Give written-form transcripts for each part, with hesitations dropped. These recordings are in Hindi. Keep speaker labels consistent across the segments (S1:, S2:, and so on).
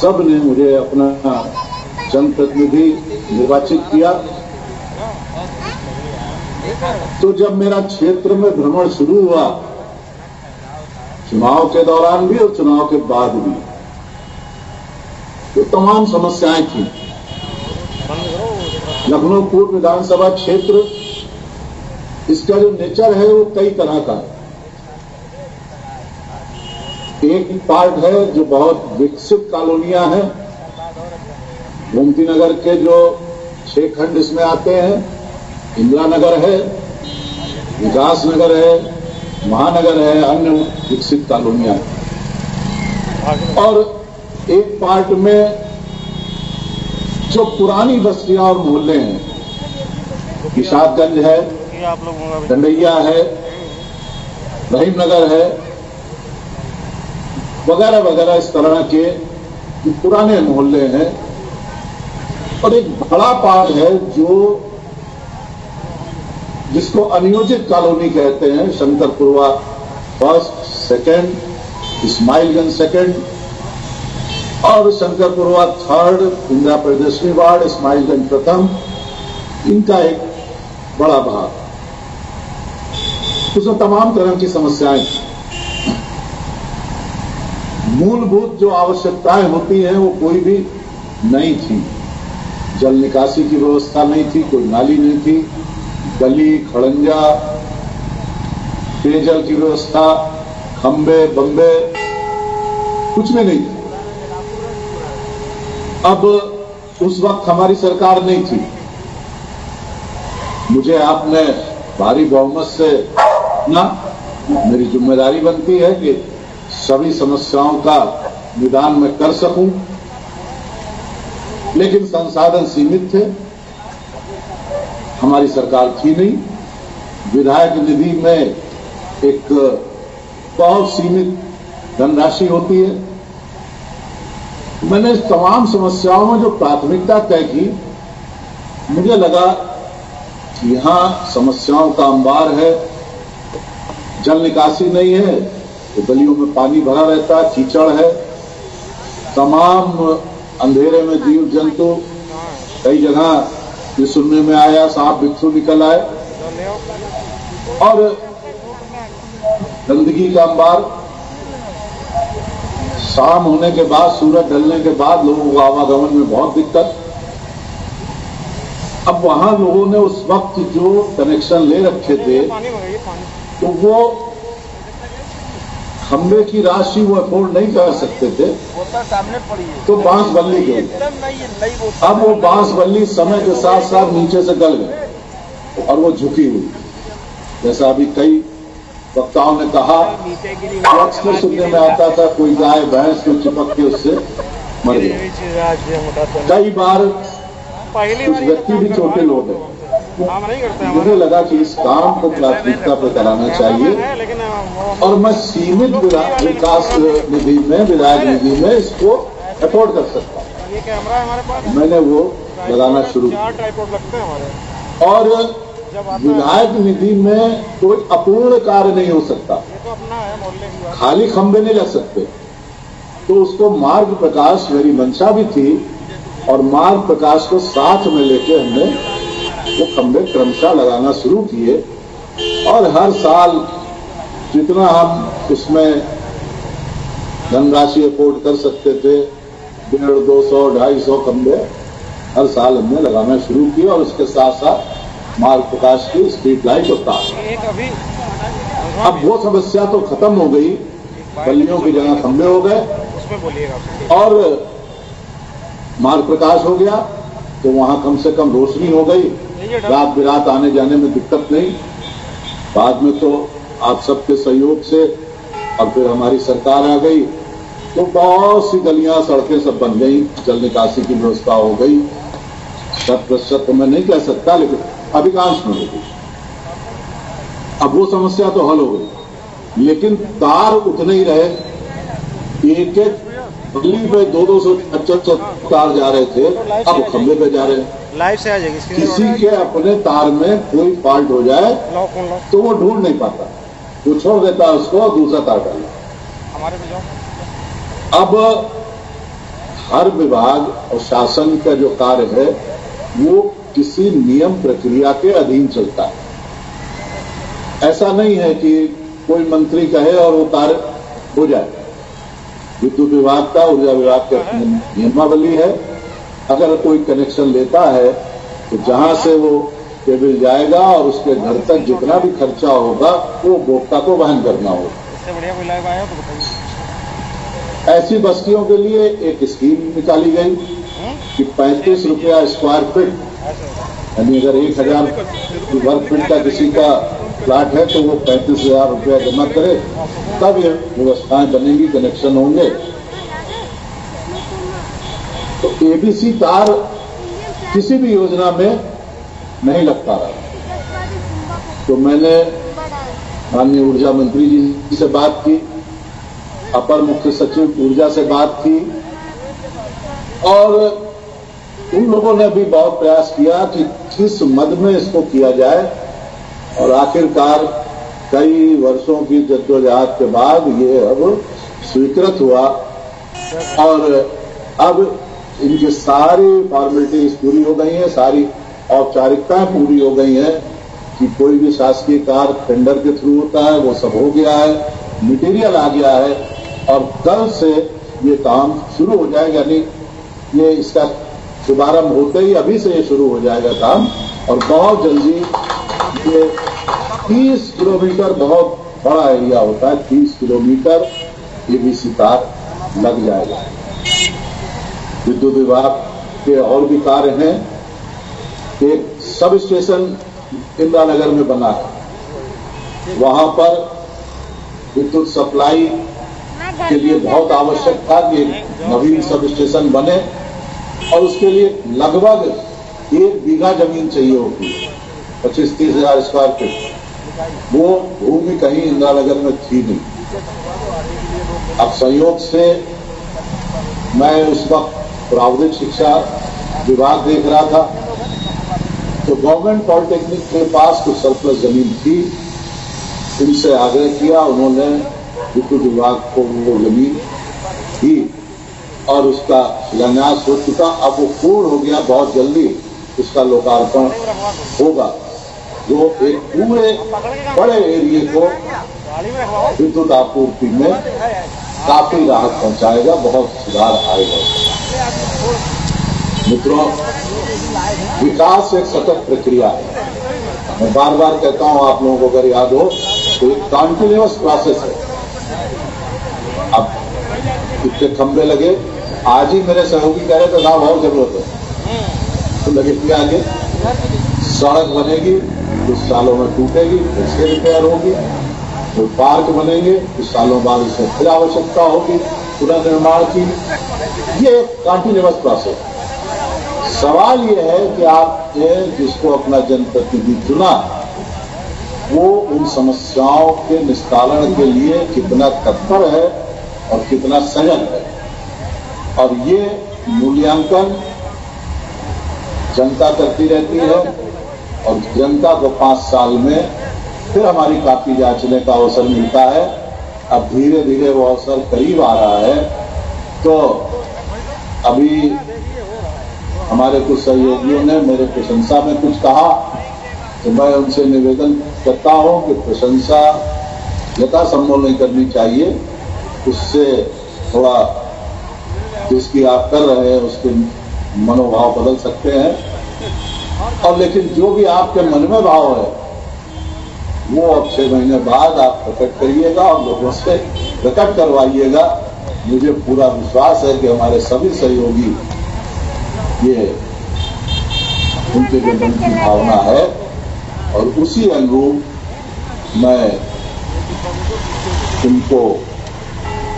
S1: सब ने मुझे अपना जनप्रतिनिधि निर्वाचित किया। तो जब मेरा क्षेत्र में भ्रमण शुरू हुआ, चुनाव के दौरान भी और चुनाव के बाद भी, तो तमाम समस्याएं थी। लखनऊ पूर्व विधानसभा क्षेत्र, इसका जो नेचर है वो कई तरह का है। एक पार्ट है जो बहुत विकसित कॉलोनियां हैं। गोमती नगर के जो 6 खंड इसमें आते हैं, इंदिरा नगर है, विकास नगर है, महानगर है, अन्य विकसित कॉलोनियां हैं। और एक पार्ट में जो पुरानी बस्तियां और मोहल्ले हैं, किशादगंज है, डंडैया है, रहीम नगर है, वगैरह वगैरह, इस तरह के पुराने मोहल्ले हैं। और एक बड़ा पार्ट है जिसको अनियोजित कॉलोनी कहते हैं, Shankarpurwa first, second, Ismailganj second और शंकरपुरवा थर्ड, इंदिरा प्रदर्शनी वार्ड, इस्माइलगंज प्रथम, इनका एक बड़ा भाग। उसमें तमाम तरह की समस्याएं थी। मूलभूत जो आवश्यकताएं होती हैं वो कोई भी नहीं थी। जल निकासी की व्यवस्था नहीं थी, कोई नाली नहीं थी, गली खड़ंजा, पेयजल की व्यवस्था, खंबे बंबे, कुछ भी नहीं था। अब उस वक्त हमारी सरकार नहीं थी। मुझे आपने भारी बहुमत से ना, मेरी जिम्मेदारी बनती है कि सभी समस्याओं का निदान मैं कर सकूं, लेकिन संसाधन सीमित थे, हमारी सरकार थी नहीं। विधायक निधि में एक बहुत सीमित धनराशि होती है। मैंने इस तमाम समस्याओं में जो प्राथमिकता तय की, मुझे लगा कि यहां समस्याओं का अंबार है। जल निकासी नहीं है तो गलियों में पानी भरा रहता है, कीचड़ है, तमाम अंधेरे में जीव जंतु, कई जगह ये सुनने में आया सांप बिच्छू निकल आए, और गंदगी का अंबार। शाम होने के बाद, सूरज ढलने के बाद लोगों को आवागमन में बहुत दिक्कत। अब वहां लोगों ने उस वक्त जो कनेक्शन ले रखे थे, तो वो खंबे की राशि वो अफोर्ड नहीं कर सकते थे, तो बांस बल्ली गई। अब वो बांस बल्ली समय के साथ साथ नीचे से गल गई और वो झुकी हुई। जैसा अभी कई वक्ताओं ने कहा, अक्सर सुनने में आता था कोई गाय भैंस को चिपक के उससे मर गई। कई बार कुछ व्यक्ति भी छोटे लोग हैं। मुझे लगा कि इस काम को प्राथमिकता पर कराना चाहिए और मैं सीमित विकास निधि में, विधायक निधि में इसको अफोर्ड कर सकता हूं। मैंने वो लगाना शुरू किया। और विधायक निधि में कोई अपूर्ण कार्य नहीं हो सकता, खाली खंबे नहीं लग सकते। तो उसको मार्ग प्रकाश, मेरी मंशा भी थी, और मार्ग प्रकाश को साथ में लेके हमने वो खंबे क्रमशः लगाना शुरू किए। और हर साल जितना हम उसमें धनराशि अफोर्ड कर सकते थे, 150, 200, 250 खंबे हर साल हमने लगाना शुरू किए। और उसके साथ साथ मार्ग प्रकाश की स्ट्रीट लाइट और तार। अब वो समस्या तो खत्म हो गई, गलियों की जगह खंबे हो गए और मार्ग प्रकाश हो गया, तो वहां कम से कम रोशनी हो गई, रात बिरात आने जाने में दिक्कत नहीं। बाद में तो आप सबके सहयोग से और फिर हमारी सरकार आ गई, तो बहुत सी गलियां, सड़कें सब बन गई, जल निकासी की व्यवस्था हो गई। 100% तो मैं नहीं कह सकता, लेकिन अधिकांश में हो गई। अब वो समस्या तो हल हो गई, लेकिन तार उतने ही रहे। एक एक गली पे 200-250 तार जा रहे थे, अब खंबे पे जा रहे हैं।
S2: लाइव से आ जाएगी।
S1: किसी के अपने तार में कोई फॉल्ट हो जाए तो वो ढूंढ नहीं पाता, वो छोड़ देता है उसको और दूसरा तार डालता। अब हर विभाग और शासन का जो कार्य है वो किसी नियम प्रक्रिया के अधीन चलता है। ऐसा नहीं है कि कोई मंत्री कहे और वो कार्य हो जाए। विद्युत विभाग का, ऊर्जा विभाग का नियमावली है। अगर कोई कनेक्शन लेता है तो जहां से वो केबल जाएगा और उसके घर तक जितना भी खर्चा होगा वो उपभोक्ता को वहन करना होगा। ऐसी बस्तियों के लिए एक स्कीम निकाली गई कि 35 रुपया स्क्वायर फीट, यानी अगर 1000 वर्ग फीट का किसी का प्लाट है तो वो 35,000 रुपया जमा करे, तब ये व्यवस्थाएं बनेंगी, कनेक्शन होंगे। तो एबीसी तार किसी भी योजना में नहीं लग पा रहा। तो मैंने माननीय ऊर्जा मंत्री जी से बात की, अपर मुख्य सचिव ऊर्जा से बात की, और उन लोगों ने भी बहुत प्रयास किया कि किस मद में इसको किया जाए, और आखिरकार कई वर्षों की जद्दोजहद के बाद ये अब स्वीकृत हुआ। और अब इनकी सारी फॉर्मेलिटीज पूरी हो गई हैं, सारी औपचारिकताएं पूरी हो गई हैं कि कोई भी शासकीय कार्य टेंडर के थ्रू होता है वो सब हो गया है, मटेरियल आ गया है, और कल से ये काम शुरू हो जाएगा। यानी ये इसका शुभारंभ होते ही अभी से ये शुरू हो जाएगा काम, और बहुत जल्दी ये 30 किलोमीटर, बहुत बड़ा एरिया होता है, 30 किलोमीटर एबीसी तार लग जाएगा। विद्युत विभाग के और भी कार्य हैं। एक सब स्टेशन इंदिरा नगर में बना है, वहां पर विद्युत सप्लाई के लिए बहुत आवश्यक था कि नवीन सब स्टेशन बने, और उसके लिए लगभग 1 बीघा जमीन चाहिए होगी, 25-30 हजार स्क्वायर फीट। वो भूमि कहीं इंदिरा नगर में थी नहीं। अब संयोग से मैं उस वक्त प्रावधिक शिक्षा विभाग देख रहा था, तो गवर्नमेंट पॉलिटेक्निक के पास कुछ सरप्लस जमीन थी, उनसे आग्रह किया, उन्होंने विद्युत विभाग को वो जमीन दी और उसका शिलान्यास हो चुका। अब वो पूर्ण हो गया, बहुत जल्दी उसका लोकार्पण होगा, जो एक पूरे बड़े एरिए को विद्युत आपूर्ति में काफी राहत पहुंचाएगा, बहुत सुधार आएगा। मित्रों, विकास एक सतत प्रक्रिया है। मैं बार बार कहता हूं, आप लोगों को अगर याद हो तो एक कॉन्टिन्यूअस प्रोसेस है। अब इतने खंभे लगे, आज ही मेरे सहयोगी कह रहे थे साहब और जरूरत है, तो लगे फिर आगे सड़क बनेगी, कुछ सालों में टूटेगी, फिर से रिपेयर होगी, तो पार्क बनेंगे, कुछ सालों बाद इसमें फिर आवश्यकता होगी पुनर्निर्माण की। ये एक कॉन्टिन्यूअस प्रोसेस। सवाल ये है कि आपने जिसको अपना जनप्रतिनिधि चुना, वो उन समस्याओं के निस्तारण के लिए कितना तत्पर है और कितना सजग है। और ये मूल्यांकन जनता करती रहती है, और जनता को 5 साल में फिर हमारी काफी जांचने का अवसर मिलता है। अब धीरे धीरे वो अवसर करीब आ रहा है। तो अभी हमारे कुछ सहयोगियों ने मेरे प्रशंसा में कुछ कहा, तो मैं उनसे निवेदन करता हूं कि प्रशंसा यथासंभव नहीं करनी चाहिए, उससे थोड़ा जिसकी आप कर रहे हैं उसके मनोभाव बदल सकते हैं। और लेकिन जो भी आपके मन में भाव है वो अब 6 महीने बाद आप प्रकट करिएगा और लोगों से प्रकट करवाइएगा। मुझे पूरा विश्वास है कि हमारे सभी सहयोगी ये उनके जो मन की भावना है, और उसी अनुरूप मैं उनको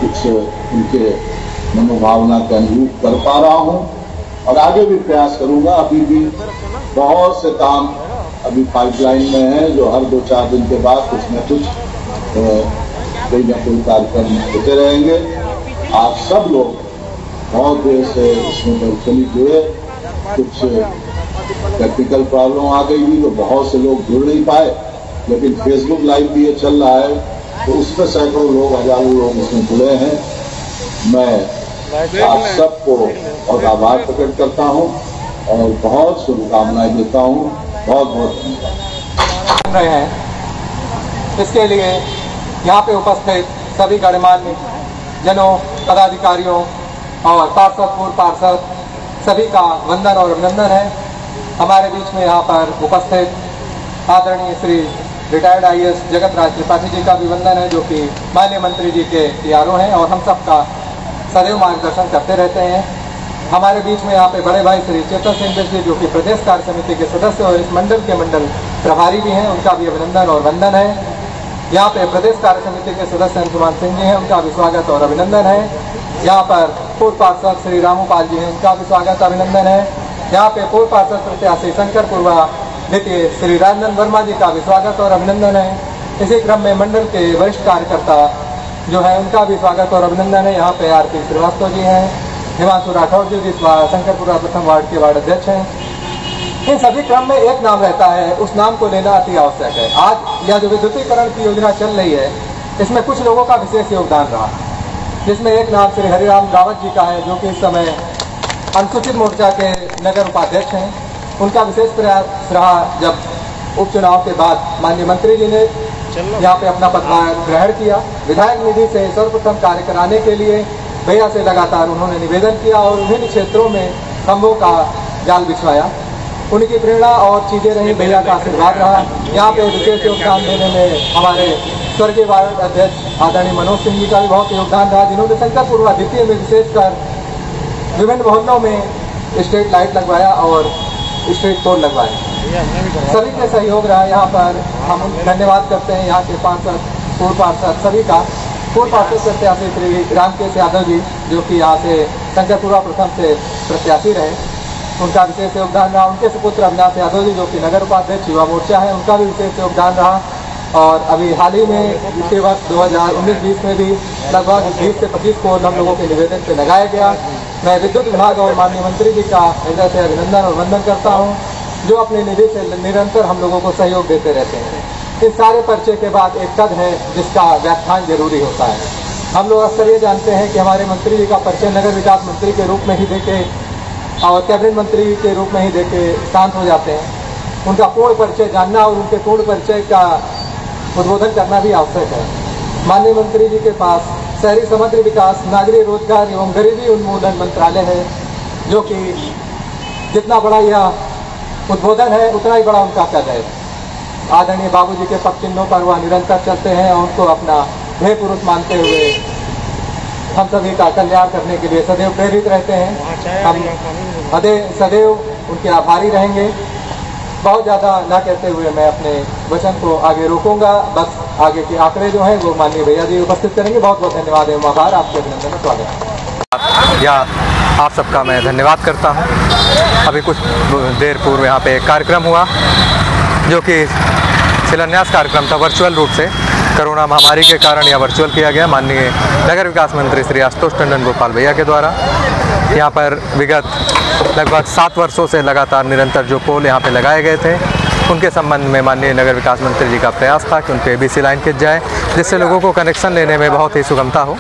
S1: कुछ उनके मनोभावना के अनुरूप कर पा रहा हूं, और आगे भी प्रयास करूंगा। अभी भी बहुत से काम अभी पाइपलाइन में है, जो हर 2-4 दिन के बाद कुछ न कुछ कोई न कोई कार्यक्रम होते रहेंगे। आप सब लोग बहुत देर से इसमें प्रचलित हुए, कुछ टेक्निकल प्रॉब्लम आ गई थी तो बहुत से लोग जुड़ नहीं पाए, लेकिन फेसबुक लाइव भी ये चल रहा है, तो उसमें सैकड़ों लोग, हजारों लोग इसमें जुड़े हैं। मैं आप सबको बहुत आभार प्रकट करता हूँ और बहुत शुभकामनाएं देता हूँ। बहुत बहुत धन्यवाद।
S2: रहे हैं इसके लिए यहाँ पे उपस्थित सभी गणमान्य जनों, पदाधिकारियों और पार्षद, पूर्व पार्षद सभी का वंदन और अभिनंदन है। हमारे बीच में यहाँ पर उपस्थित आदरणीय श्री रिटायर्ड IAS जगत राज त्रिपाठी जी का भी वंदन है, जो कि माननीय मंत्री जी के PRO हैं और हम सबका सदैव मार्गदर्शन करते रहते हैं। हमारे बीच में यहाँ पे बड़े भाई श्री चेतन सिंह जी, जो कि प्रदेश कार्य समिति के सदस्य और इस मंडल के मंडल प्रभारी भी हैं, उनका भी अभिनंदन और वंदन है। यहाँ पे प्रदेश कार्य समिति के सदस्य अंशुमान सिंह जी हैं, उनका भी स्वागत और अभिनंदन है। यहाँ पर पूर्व पार्षद श्री रामूपाल जी हैं, उनका भी स्वागत अभिनंदन है। यहाँ पे पूर्व पार्षद प्रत्याशी शंकरपुरवा द्वितीय श्री राजनंदन वर्मा जी का भी स्वागत और अभिनंदन है। इसी क्रम में मंडल के वरिष्ठ कार्यकर्ता जो है उनका भी स्वागत और अभिनंदन है। यहाँ पे RP श्रीवास्तव जी हैं, हिमांशु राठौर जी शंकरपुरा प्रथम वार्ड के वार्ड अध्यक्ष हैं। इन सभी क्रम में एक नाम रहता है, उस नाम को लेना अति आवश्यक है। आज यह जो विद्युतीकरण की योजना चल रही है, इसमें कुछ लोगों का विशेष योगदान रहा, जिसमें एक नाम श्री हरिराम रावत जी का है, जो कि इस समय अनुसूचित मोर्चा के नगर उपाध्यक्ष हैं। उनका विशेष प्रयास रहा, जब उपचुनाव के बाद माननीय मंत्री जी ने यहाँ पे अपना पदभार ग्रहण किया, विधायक निधि से सर्वप्रथम कार्य कराने के लिए भैया से लगातार उन्होंने निवेदन किया और विभिन्न क्षेत्रों में खंभों का जाल बिछवाया। उनकी प्रेरणा और चीजें रही, भैया का आशीर्वाद रहा। यहाँ पे विशेष योगदान देने में हमारे स्वर्गीय वार्ड अध्यक्ष आदरणीय मनोज सिंह जी का भी बहुत योगदान रहा, जिन्होंने शंकरपुरवा द्वितीय में विशेषकर विभिन्न मोहल्लों में स्ट्रीट लाइट लगवाया और स्ट्रीट पोल लगवाए। सभी के सहयोग रहा। यहाँ पर हम धन्यवाद करते हैं यहाँ के पार्षद, पूर्व पार्षद सभी का। पूर्व पार्षद प्रत्याशी श्री रामकेश यादव जी, जो कि यहाँ से शंकरपुरवा प्रथम से प्रत्याशी रहे, उनका विशेष योगदान रहा। उनके सुपुत्र अविनाश यादव जी, जो कि नगर उपाध्यक्ष युवा मोर्चा है, उनका भी विशेष योगदान रहा। और अभी हाल ही में इसी वर्ष 2019-20 में भी लगभग 20 से 25 पोल हम लोगों के निवेदन से लगाया गया। मैं विद्युत विभाग और माननीय मंत्री जी का हृदय से अभिनंदन और वंदन करता हूँ, जो अपने निधि से निरंतर हम लोगों को सहयोग देते रहते हैं। इस सारे पर्चे के बाद एक पद है जिसका व्याख्यान जरूरी होता है। हम लोग अक्सर ये जानते हैं कि हमारे मंत्री जी का परिचय नगर विकास मंत्री के रूप में ही देके और कैबिनेट मंत्री के रूप में ही देके शांत हो जाते हैं। उनका पूर्ण परिचय जानना और उनके पूर्ण परिचय का उद्बोधन करना भी आवश्यक है। माननीय मंत्री जी के पास शहरी समग्र विकास, नागरिक रोजगार एवं गरीबी उन्मूलन मंत्रालय है, जो कि जितना बड़ा यह उद्बोधन है उतना ही बड़ा उनका कद है। आदरणीय बाबूजी के पग चिन्हों पर वह निरंतर चलते हैं और उनको अपना ध्येय पुरुष मानते हुए हम सभी का कल्याण करने के लिए सदैव प्रेरित रहते हैं। हम सदैव उनके आभारी रहेंगे। बहुत ज़्यादा ना कहते हुए मैं अपने वचन को आगे रोकूंगा। बस आगे के आंकड़े जो हैं वो माननीय भैया जी उपस्थित करेंगे। बहुत बहुत धन्यवाद एवं आभार। आपके अभिनंदन का स्वागत।
S3: या आप सबका मैं धन्यवाद करता हूं। अभी कुछ देर पूर्व यहाँ पे एक कार्यक्रम हुआ, जो कि शिलान्यास कार्यक्रम था, वर्चुअल रूप से कोरोना महामारी के कारण यह वर्चुअल किया गया। माननीय नगर विकास मंत्री श्री आशुतोष टंडन गोपाल भैया के द्वारा यहाँ पर विगत लगभग 7 वर्षों से लगातार निरंतर जो पोल यहाँ पे लगाए गए थे, उनके संबंध में माननीय नगर विकास मंत्री जी का प्रयास था कि उन पे ABC लाइन खिंच जाए, जिससे लोगों को कनेक्शन लेने में बहुत ही सुगमता हो।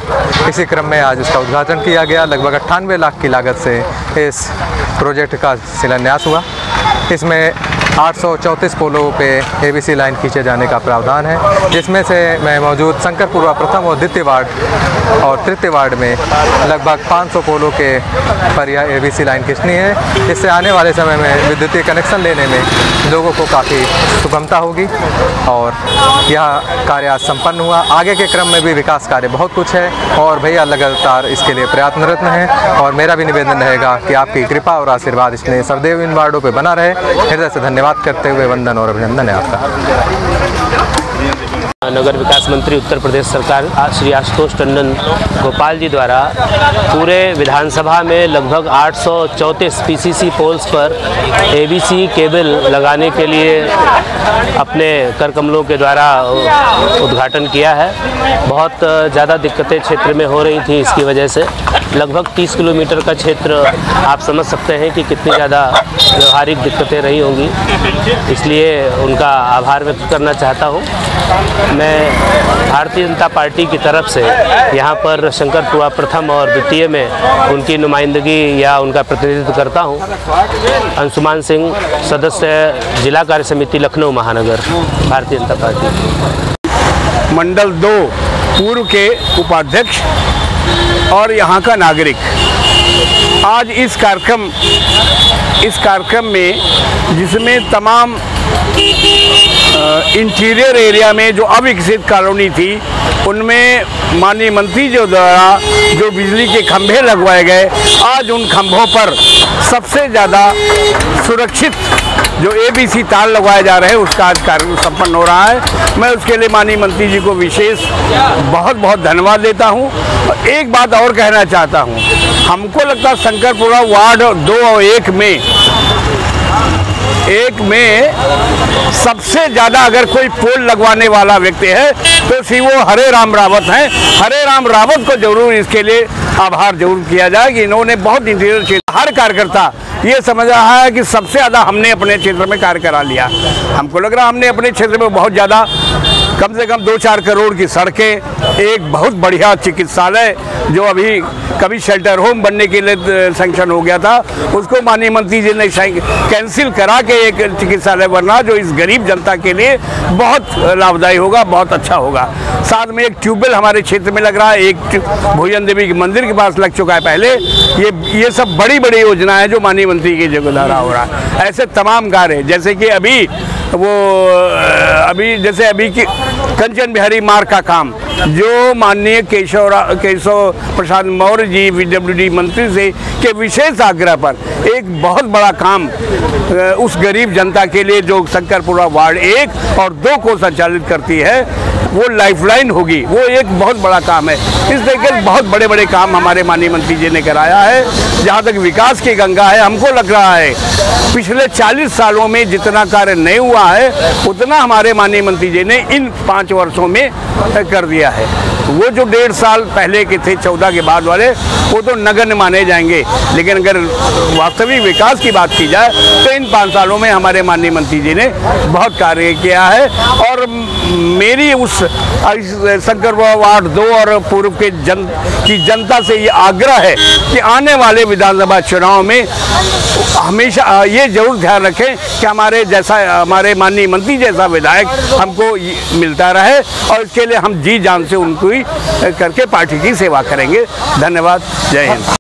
S3: इसी क्रम में आज उसका उद्घाटन किया गया। लगभग 98 लाख की लागत से इस प्रोजेक्ट का शिलान्यास हुआ। इसमें 834 पोलों पे ABC लाइन खींचे जाने का प्रावधान है, जिसमें से मैं मौजूद शंकरपुरवा प्रथम और द्वितीय वार्ड और तृतीय वार्ड में लगभग 500 पोलों के पर यह ABC लाइन खींचनी है, जिससे आने वाले समय में विद्युतीय कनेक्शन लेने में लोगों को काफ़ी सुगमता होगी। और यह कार्य आज संपन्न हुआ। आगे के क्रम में भी विकास कार्य बहुत कुछ है और भैया लगातार इसके लिए प्रयत्नरत हैं। और मेरा भी निवेदन रहेगा कि आपकी कृपा और आशीर्वाद इसमें सदैव इन वार्डों पर बना रहे। हृदय से धन्यवाद करते हुए वंदन और अभिनंदन है आपका।
S4: नगर विकास मंत्री उत्तर प्रदेश सरकार श्री आशुतोष टंडन गोपाल जी द्वारा पूरे विधानसभा में लगभग 834 PCC पोल्स पर ABC केबल लगाने के लिए अपने कर कमलों के द्वारा उद्घाटन किया है। बहुत ज़्यादा दिक्कतें क्षेत्र में हो रही थी, इसकी वजह से लगभग 30 किलोमीटर का क्षेत्र आप समझ सकते हैं कि कितनी ज़्यादा व्यवहारिक दिक्कतें रही होंगी। इसलिए उनका आभार व्यक्त करना चाहता हूँ। मैं भारतीय जनता पार्टी की तरफ से यहाँ पर शंकरपुरा प्रथम और द्वितीय में उनकी नुमाइंदगी या उनका प्रतिनिधित्व करता हूँ। अंशुमान सिंह, सदस्य जिला कार्य समिति लखनऊ महानगर, भारतीय जनता पार्टी।
S5: मंडल 2 पूर्व के उपाध्यक्ष और यहाँ का नागरिक आज इस कार्यक्रम में, जिसमें तमाम इंटीरियर एरिया में जो अविकसित कॉलोनी थी उनमें माननीय मंत्री जी द्वारा जो बिजली के खंभे लगवाए गए, आज उन खंभों पर सबसे ज़्यादा सुरक्षित जो ABC तार लगवाए जा रहे हैं उसका आज कार्य संपन्न हो रहा है। मैं उसके लिए माननीय मंत्री जी को विशेष बहुत बहुत धन्यवाद देता हूं। और एक बात और कहना चाहता हूं, हमको लगता है शंकरपुरा वार्ड 2 और 1 में सबसे ज़्यादा अगर कोई पोल लगवाने वाला व्यक्ति है तो सी वो हरे राम रावत हैं। हरे राम रावत को जरूर इसके लिए आभार जरूर किया जाए कि इन्होंने बहुत इंटीरियर क्षेत्र, हर कार्यकर्ता ये समझ रहा है कि सबसे ज़्यादा हमने अपने क्षेत्र में कार्य करा लिया। हमको लग रहा हमने अपने क्षेत्र में बहुत ज़्यादा, कम से कम 2-4 करोड़ की सड़कें, एक बहुत बढ़िया चिकित्सालय जो अभी कभी शेल्टर होम बनने के लिए सैंक्शन हो गया था, उसको माननीय मंत्री जी ने कैंसिल करा के एक चिकित्सालय बनना जो इस गरीब जनता के लिए बहुत लाभदायी होगा, बहुत अच्छा होगा। साथ में एक ट्यूबवेल हमारे क्षेत्र में लग रहा है, एक भोजन देवी के मंदिर के पास लग चुका है पहले। ये सब बड़ी बड़ी योजना है जो माननीय मंत्री के द्वारा हो रहा है। ऐसे तमाम कार्य जैसे कि अभी की कंचन बिहारी मार्ग का काम जो माननीय केशव प्रसाद मौर्य जी PWD मंत्री से के विशेष आग्रह पर एक बहुत बड़ा काम उस गरीब जनता के लिए जो शंकरपुरा वार्ड 1 और 2 को संचालित करती है वो लाइफलाइन होगी, वो एक बहुत बड़ा काम है। इस तरीके से बहुत बड़े बड़े काम हमारे माननीय मंत्री जी ने कराया है। जहाँ तक विकास की गंगा है, हमको लग रहा है पिछले 40 सालों में जितना कार्य नहीं हुआ है उतना हमारे माननीय मंत्री जी ने इन 5 वर्षों में कर दिया है। वो जो 1.5 साल पहले के थे 14 के बाद वाले, वो तो नगण्य माने जाएंगे, लेकिन अगर वास्तविक विकास की बात की जाए तो इन 5 सालों में हमारे माननीय मंत्री जी ने बहुत कार्य किया है। और मेरी उस शंकरपुरा वार्ड 2 और पूर्व के जनता से ये आग्रह है कि आने वाले विधानसभा चुनाव में हमेशा ये जरूर ध्यान रखें कि हमारे माननीय मंत्री जैसा विधायक हमको मिलता रहे, और इसके लिए हम जी जान से उनको ही करके पार्टी की सेवा करेंगे। धन्यवाद। जय हिंद।